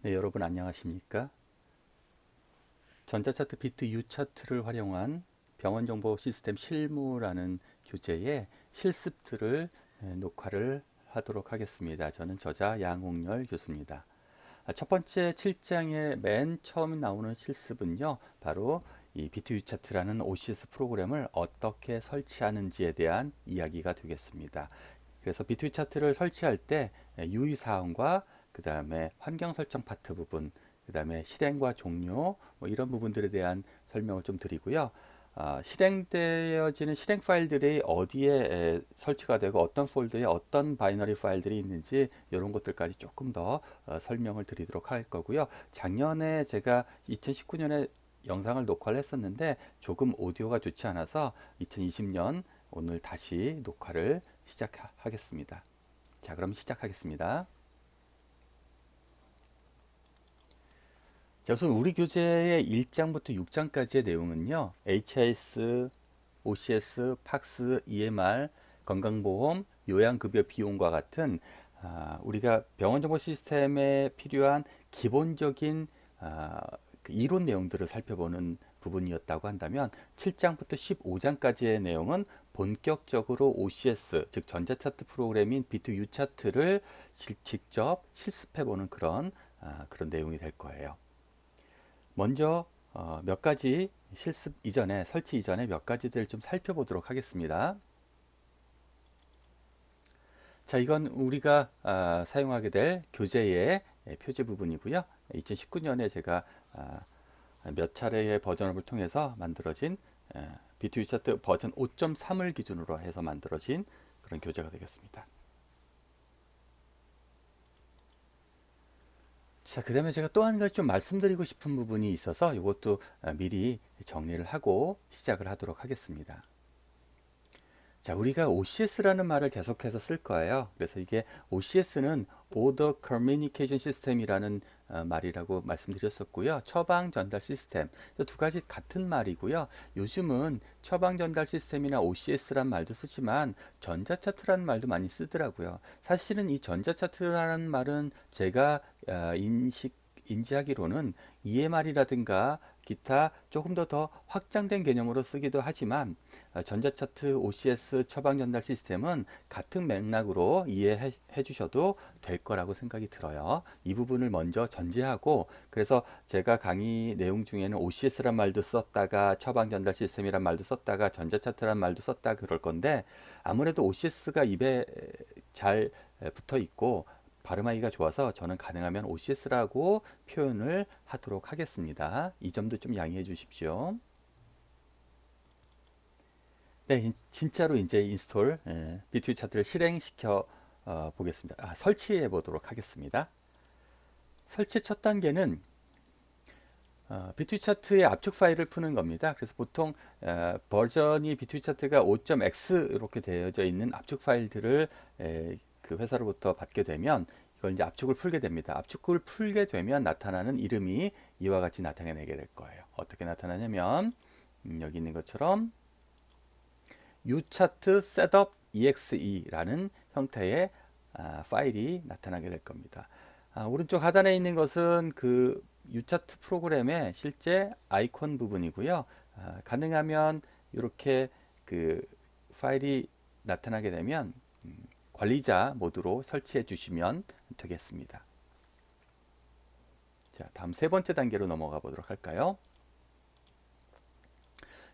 네, 여러분 안녕하십니까? 전자차트 비트 U 차트를 활용한 병원정보 시스템 실무라는 교재의 실습들을 녹화를 하도록 하겠습니다. 저는 저자 양홍열 교수입니다. 첫 번째 7장의 맨 처음 나오는 실습은요, 바로 이 비트 U 차트라는 OCS 프로그램을 어떻게 설치하는지에 대한 이야기가 되겠습니다. 그래서 비트 U 차트를 설치할 때 유의사항과 그 다음에 환경 설정 파트 부분, 그 다음에 실행과 종료 뭐 이런 부분들에 대한 설명을 좀 드리고요. 실행되어지는 실행 파일들이 어디에 설치가 되고 어떤 폴더에 어떤 바이너리 파일들이 있는지 이런 것들까지 조금 더 설명을 드리도록 할 거고요. 작년에 제가 2019년에 영상을 녹화를 했었는데 조금 오디오가 좋지 않아서 2020년 오늘 다시 녹화를 시작하겠습니다. 자, 그럼 시작하겠습니다. 자, 우선 우리 교재의 1장부터 6장까지의 내용은요. HIS, OCS, 팍스, EMR, 건강보험, 요양급여 비용과 같은 우리가 병원정보 시스템에 필요한 기본적인 그 이론 내용들을 살펴보는 부분이었다고 한다면 7장부터 15장까지의 내용은 본격적으로 OCS, 즉 전자차트 프로그램인 비트 U 차트를 직접 실습해보는 그런 내용이 될 거예요. 먼저 몇 가지 실습 이전에 설치 이전에 몇 가지들 좀 살펴보도록 하겠습니다. 자, 이건 우리가 사용하게 될 교재의 표지 부분이고요. 2019년에 제가 몇 차례의 버전업을 통해서 만들어진 비트 U 차트 버전 5.3을 기준으로 해서 만들어진 그런 교재가 되겠습니다. 자, 그 다음에 제가 또 한 가지 좀 말씀드리고 싶은 부분이 있어서 이것도 미리 정리를 하고 시작을 하도록 하겠습니다. 자, 우리가 OCS라는 말을 계속해서 쓸 거예요. 그래서 이게 OCS는 Order Communication System이라는 말이라고 말씀드렸었고요. 처방 전달 시스템. 두 가지 같은 말이고요. 요즘은 처방 전달 시스템이나 OCS란 말도 쓰지만 전자차트라는 말도 많이 쓰더라고요. 사실은 이 전자차트라는 말은 제가 인지하기로는 EMR이라든가 기타 조금 더 확장된 개념으로 쓰기도 하지만 전자차트 OCS 처방 전달 시스템은 같은 맥락으로 이해해 주셔도 될 거라고 생각이 들어요. 이 부분을 먼저 전제하고 그래서 제가 강의 내용 중에는 OCS란 말도 썼다가 처방 전달 시스템이란 말도 썼다가 전자차트란 말도 썼다 그럴 건데 아무래도 OCS가 입에 잘 붙어 있고 발음하기가 좋아서 저는 가능하면 OCS라고 표현을 하도록 하겠습니다. 이 점도 좀 양해해 주십시오. 네, 진짜로 이제 인스톨 비트위 차트를 실행시켜 보겠습니다. 설치해 보도록 하겠습니다. 설치 첫 단계는 비트위 차트의 압축 파일을 푸는 겁니다. 그래서 보통 버전이 비트위 차트가 5.x 이렇게 되어져 있는 압축 파일들을 그 회사로부터 받게 되면 이걸 이제 압축을 풀게 됩니다. 압축을 풀게 되면 나타나는 이름이 이와 같이 나타내게 될 거예요. 어떻게 나타나냐면 여기 있는 것처럼 uChart setup exe라는 형태의 파일이 나타나게 될 겁니다. 오른쪽 하단에 있는 것은 그 uChart 프로그램의 실제 아이콘 부분이고요. 가능하면 이렇게 그 파일이 나타나게 되면 관리자 모드로 설치해 주시면 되겠습니다. 자, 다음 세 번째 단계로 넘어가 보도록 할까요?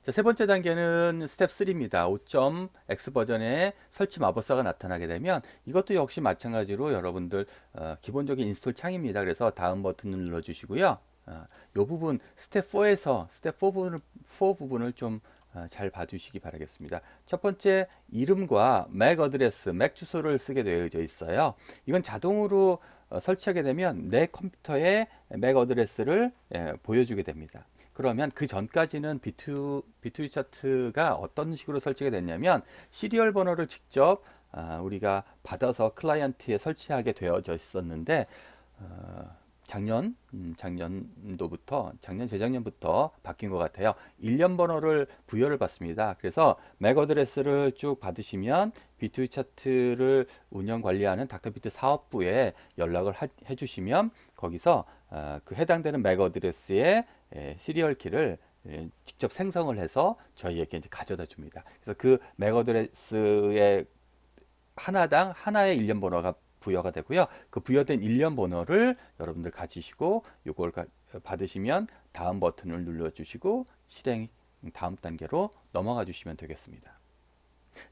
자, 세 번째 단계는 스텝 3입니다. 5.x 버전의 설치 마법사가 나타나게 되면 이것도 역시 마찬가지로 여러분들 기본적인 인스톨 창입니다. 그래서 다음 버튼을 눌러 주시고요. 이 부분 스텝 4에서 스텝 4 부분을 좀 잘 봐주시기 바라겠습니다. 첫 번째 이름과 맥 어드레스, 맥 주소를 쓰게 되어져 있어요. 이건 자동으로 설치하게 되면 내 컴퓨터에 맥 어드레스를 보여주게 됩니다. 그러면 그 전까지는 비투 차트가 어떤 식으로 설치가 됐냐면 시리얼 번호를 직접 우리가 받아서 클라이언트에 설치하게 되어져 있었는데 작년도부터 작년 재작년부터 바뀐 것 같아요. 일련 번호를 부여를 받습니다. 그래서 맥 어드레스를 쭉 받으시면 비트위 차트를 운영 관리하는 닥터비트 사업부에 연락을 해주시면 거기서 그 해당되는 맥 어드레스의 시리얼 키를 직접 생성을 해서 저희에게 이제 가져다 줍니다. 그래서 그 맥 어드레스의 하나당 하나의 일련 번호가 부여가 되고요. 그 부여된 일련 번호를 여러분들 가지시고 요걸 받으시면 다음 버튼을 눌러주시고 실행 다음 단계로 넘어가 주시면 되겠습니다.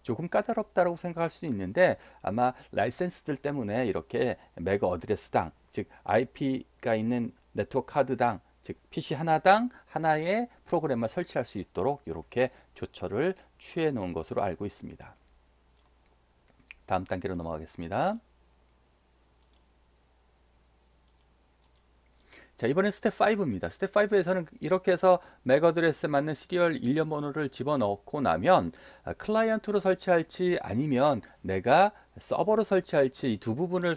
조금 까다롭다고 생각할 수 있는데 아마 라이센스들 때문에 이렇게 맥 어드레스당, 즉 IP가 있는 네트워크 카드당, 즉 PC 하나당 하나의 프로그램만 설치할 수 있도록 이렇게 조처를 취해 놓은 것으로 알고 있습니다. 다음 단계로 넘어가겠습니다. 자, 이번엔 스텝 5입니다. 스텝 5에서는 이렇게 해서 맥 어드레스에 맞는 시리얼 일련 번호를 집어넣고 나면 클라이언트로 설치할지 아니면 내가 서버로 설치할지 이 두 부분을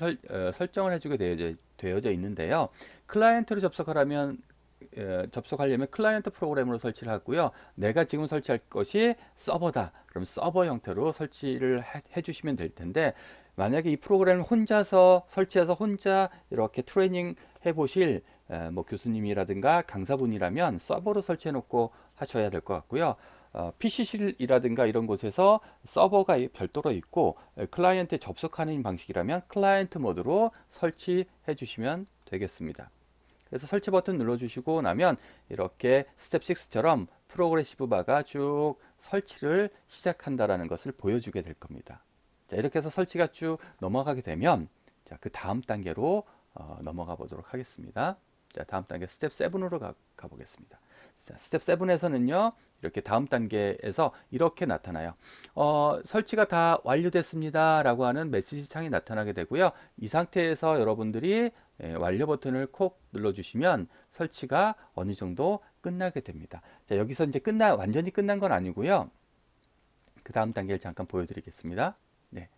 설정을 해주게 되어져 있는데요. 클라이언트로 접속하려면 클라이언트 프로그램으로 설치를 하고요. 내가 지금 설치할 것이 서버다. 그럼 서버 형태로 설치를 해주시면 될 텐데 만약에 이 프로그램을 혼자서 설치해서 혼자 이렇게 트레이닝 해보실 뭐 교수님이라든가 강사분이라면 서버로 설치해 놓고 하셔야 될 것 같고요. PC실이라든가 이런 곳에서 서버가 별도로 있고 클라이언트에 접속하는 방식이라면 클라이언트 모드로 설치해 주시면 되겠습니다. 그래서 설치 버튼 눌러주시고 나면 이렇게 스텝 6처럼 프로그레시브 바가 쭉 설치를 시작한다라는 것을 보여주게 될 겁니다. 자, 이렇게 해서 설치가 쭉 넘어가게 되면 자, 그 다음 단계로 넘어가 보도록 하겠습니다. 자, 다음 단계 스텝 7으로 가보겠습니다. 자, 스텝 7에서는요 이렇게 다음 단계에서 이렇게 나타나요. 설치가 다 완료됐습니다 라고 하는 메시지 창이 나타나게 되고요. 이 상태에서 여러분들이 완료 버튼을 콕 눌러주시면 설치가 어느 정도 끝나게 됩니다. 자, 여기서 이제 완전히 끝난 건 아니고요. 그 다음 단계를 잠깐 보여드리겠습니다. 네.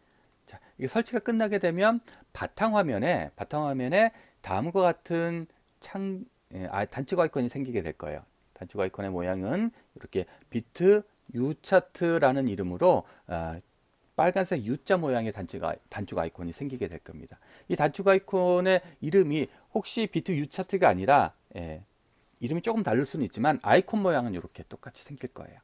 자, 이게 설치가 끝나게 되면 바탕화면에 다음과 같은 단축 아이콘이 생기게 될 거예요. 단축 아이콘의 모양은 이렇게 비트 U 차트라는 이름으로 빨간색 U자 모양의 단축 아이콘이 생기게 될 겁니다. 이 단축 아이콘의 이름이 혹시 비트 U 차트가 아니라 이름이 조금 다를 수는 있지만 아이콘 모양은 이렇게 똑같이 생길 거예요.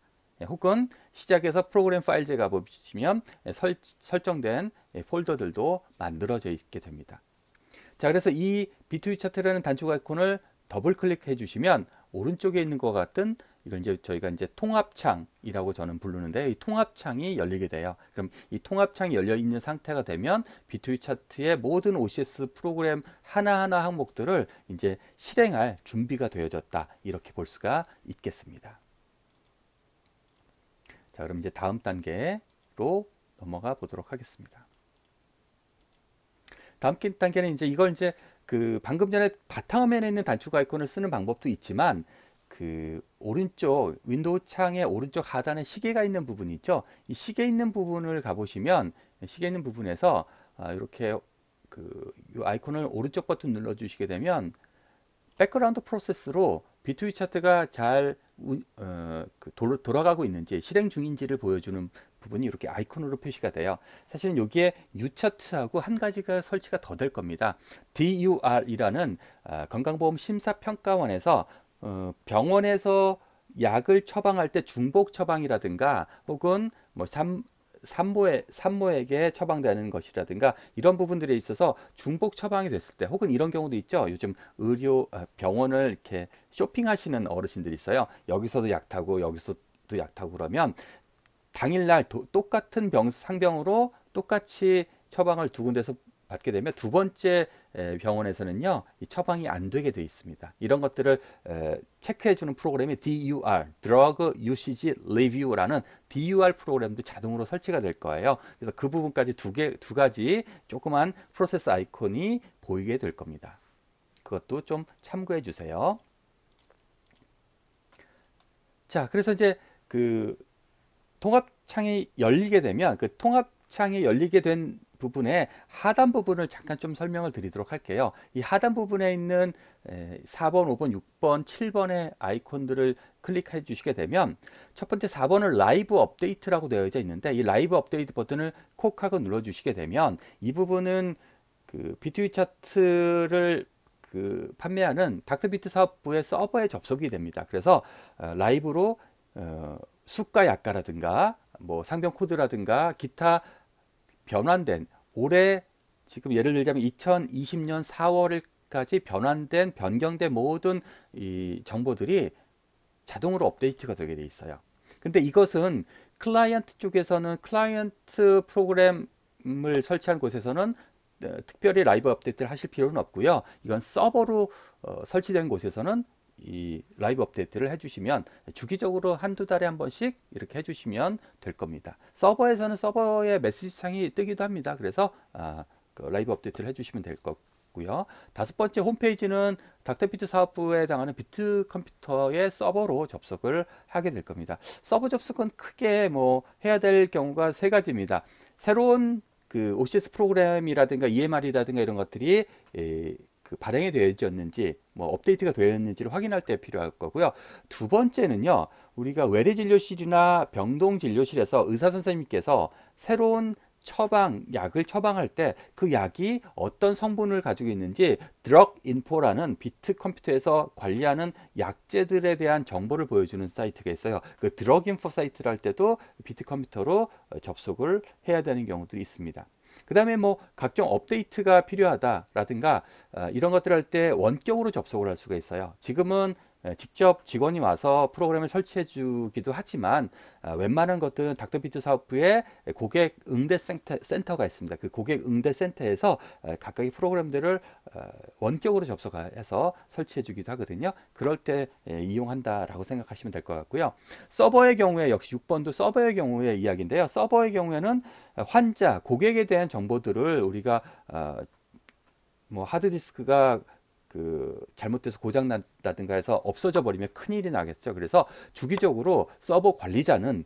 혹은 시작해서 프로그램 파일즈에 가보시면 설정된 폴더들도 만들어져 있게 됩니다. 자, 그래서 이 비트위 차트라는 단축 아이콘을 더블 클릭해 주시면 오른쪽에 있는 것 같은 이걸 이제 저희가 이제 통합창이라고 저는 부르는데 이 통합창이 열리게 돼요. 그럼 이 통합창이 열려 있는 상태가 되면 비트위 차트의 모든 OCS 프로그램 하나하나 항목들을 이제 실행할 준비가 되어졌다. 이렇게 볼 수가 있겠습니다. 자, 그럼 이제 다음 단계로 넘어가 보도록 하겠습니다. 다음 단계는 이제 그 방금 전에 바탕화면에 있는 단축 아이콘을 쓰는 방법도 있지만 그 오른쪽 윈도우 창의 오른쪽 하단에 시계가 있는 부분이 있죠. 이 시계 있는 부분을 가보시면 시계 있는 부분에서 이렇게 그 아이콘을 오른쪽 버튼 눌러주시게 되면 백그라운드 프로세스로 비트위 차트가 잘 돌아가고 있는지 실행 중인지를 보여주는 부분이 이렇게 아이콘으로 표시가 돼요. 사실은 여기에 U차트하고 한 가지가 설치가 더 될 겁니다. DUR이라는 건강보험심사평가원에서 병원에서 약을 처방할 때 중복 처방이라든가 혹은 뭐 산모에게 처방되는 것이라든가 이런 부분들에 있어서 중복 처방이 됐을 때 혹은 이런 경우도 있죠. 요즘 병원을 이렇게 쇼핑하시는 어르신들이 있어요. 여기서도 약 타고 여기서도 약 타고 그러면 당일날 똑같은 상병으로 똑같이 처방을 두 군데서 받게 되면 두 번째 병원에서는요 이 처방이 안 되게 되어 있습니다. 이런 것들을 체크해 주는 프로그램이 DUR, Drug Usage Review라는 DUR 프로그램도 자동으로 설치가 될 거예요. 그래서 그 부분까지 두 가지 조그만 프로세스 아이콘이 보이게 될 겁니다. 그것도 좀 참고해 주세요. 자, 그래서 이제 그 통합창이 열리게 되면 그 통합창이 열리게 된 부분의 하단 부분을 잠깐 좀 설명을 드리도록 할게요. 이 하단 부분에 있는 4번, 5번, 6번, 7번의 아이콘들을 클릭해 주시게 되면 첫 번째 4번은 라이브 업데이트라고 되어져 있는데 이 라이브 업데이트 버튼을 콕하고 눌러 주시게 되면 이 부분은 그 비트위 차트를 판매하는 닥터비트 사업부의 서버에 접속이 됩니다. 그래서 라이브로 수가 약가라든가 뭐 상병 코드라든가 기타 변환된 올해 지금 예를 들자면 2020년 4월까지 변환된 변경된 모든 이 정보들이 자동으로 업데이트가 되게 돼 있어요. 근데 이것은 클라이언트 쪽에서는 클라이언트 프로그램을 설치한 곳에서는 특별히 라이브 업데이트를 하실 필요는 없고요. 이건 서버로 설치된 곳에서는 이 라이브 업데이트를 해주시면 주기적으로 한두 달에 한 번씩 이렇게 해주시면 될 겁니다. 서버에서는 서버에 메시지 창이 뜨기도 합니다. 그래서 그 라이브 업데이트를 해주시면 될 거고요. 다섯 번째 홈페이지는 닥터비트 사업부에 해당하는 비트 컴퓨터의 서버로 접속을 하게 될 겁니다. 서버 접속은 크게 뭐 해야 될 경우가 세 가지입니다. 새로운 그 OCS 프로그램이라든가 EMR이라든가 이런 것들이 그 발행이 되어졌는지 뭐 업데이트가 되었는지를 확인할 때 필요할 거고요. 두 번째는요, 우리가 외래 진료실이나 병동 진료실에서 의사 선생님께서 새로운 약을 처방할 때 그 약이 어떤 성분을 가지고 있는지 드럭 인포라는 비트 컴퓨터에서 관리하는 약제들에 대한 정보를 보여주는 사이트가 있어요. 그 드럭 인포 사이트를 할 때도 비트 컴퓨터로 접속을 해야 되는 경우들이 있습니다. 그 다음에 뭐 각종 업데이트가 필요하다라든가 이런 것들 할 때 원격으로 접속을 할 수가 있어요. 지금은 직접 직원이 와서 프로그램을 설치해 주기도 하지만 웬만한 것들은 닥터비트 사업부에 고객 응대 센터가 있습니다. 그 고객 응대 센터에서 각각의 프로그램들을 원격으로 접속해서 설치해 주기도 하거든요. 그럴 때 이용한다라고 생각하시면 될 것 같고요. 서버의 경우에 역시 6번도 서버의 경우의 이야기인데요. 서버의 경우에는 환자, 고객에 대한 정보들을 우리가 뭐 하드디스크가 잘못돼서 고장난다든가 해서 없어져 버리면 큰일이 나겠죠. 그래서 주기적으로 서버 관리자는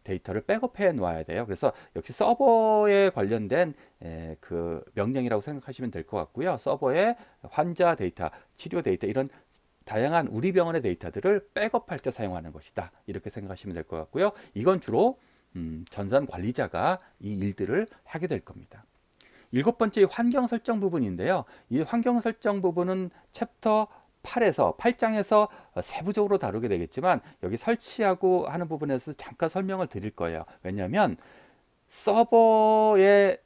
데이터를 백업해 놓아야 돼요. 그래서 역시 서버에 관련된 그 명령이라고 생각하시면 될 것 같고요. 서버에 환자 데이터, 치료 데이터 이런 다양한 우리 병원의 데이터들을 백업할 때 사용하는 것이다. 이렇게 생각하시면 될 것 같고요. 이건 주로 전산 관리자가 이 일들을 하게 될 겁니다. 일곱 번째 환경 설정 부분인데요. 이 환경 설정 부분은 챕터 8장에서 세부적으로 다루게 되겠지만 여기 설치하고 하는 부분에서 잠깐 설명을 드릴 거예요. 왜냐하면 서버에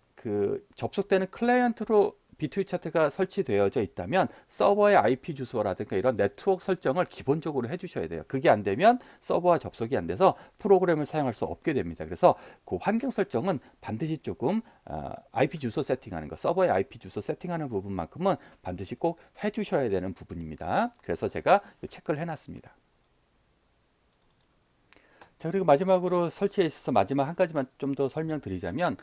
접속되는 클라이언트로 비트위 차트가 설치되어져 있다면 서버의 IP 주소라든가 이런 네트워크 설정을 기본적으로 해주셔야 돼요. 그게 안 되면 서버와 접속이 안 돼서 프로그램을 사용할 수 없게 됩니다. 그래서 그 환경 설정은 반드시 조금 IP 주소 세팅하는 거, 서버의 IP 주소 세팅하는 부분만큼은 반드시 꼭 해주셔야 되는 부분입니다. 그래서 제가 체크를 해놨습니다. 자, 그리고 마지막으로 설치에 있어서 마지막 한 가지만 좀 더 설명드리자면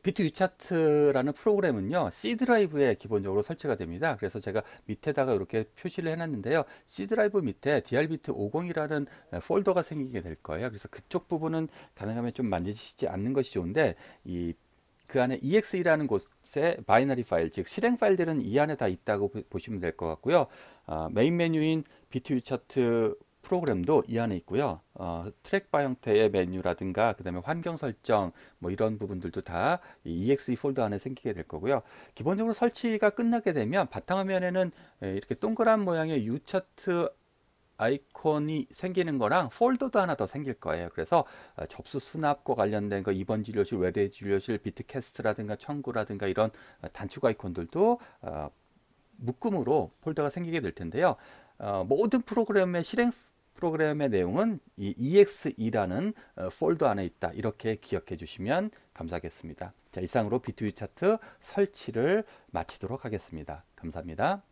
비트 위차트라는 프로그램은요, C 드라이브에 기본적으로 설치가 됩니다. 그래서 제가 밑에다가 이렇게 표시를 해놨는데요. C 드라이브 밑에 DR비트 50이라는 폴더가 생기게 될 거예요. 그래서 그쪽 부분은 가능하면 좀 만지시지 않는 것이 좋은데 그 안에 EXE라는 곳에 바이너리 파일, 즉 실행 파일들은 이 안에 다 있다고 보시면 될 것 같고요. 메인 메뉴인 비트 위차트 프로그램도 이 안에 있고요. 트랙바 형태의 메뉴라든가 그 다음에 환경 설정 뭐 이런 부분들도 다 EXE 폴더 안에 생기게 될 거고요. 기본적으로 설치가 끝나게 되면 바탕화면에는 이렇게 동그란 모양의 U차트 아이콘이 생기는 거랑 폴더도 하나 더 생길 거예요. 그래서 접수 수납과 관련된 거, 입원 진료실, 외래 진료실, 비트캐스트라든가 청구라든가 이런 단축 아이콘들도 묶음으로 폴더가 생기게 될 텐데요. 모든 프로그램의 실행 프로그램의 내용은 이 EXE라는 폴더 안에 있다. 이렇게 기억해 주시면 감사하겠습니다. 자, 이상으로 비트위 차트 설치를 마치도록 하겠습니다. 감사합니다.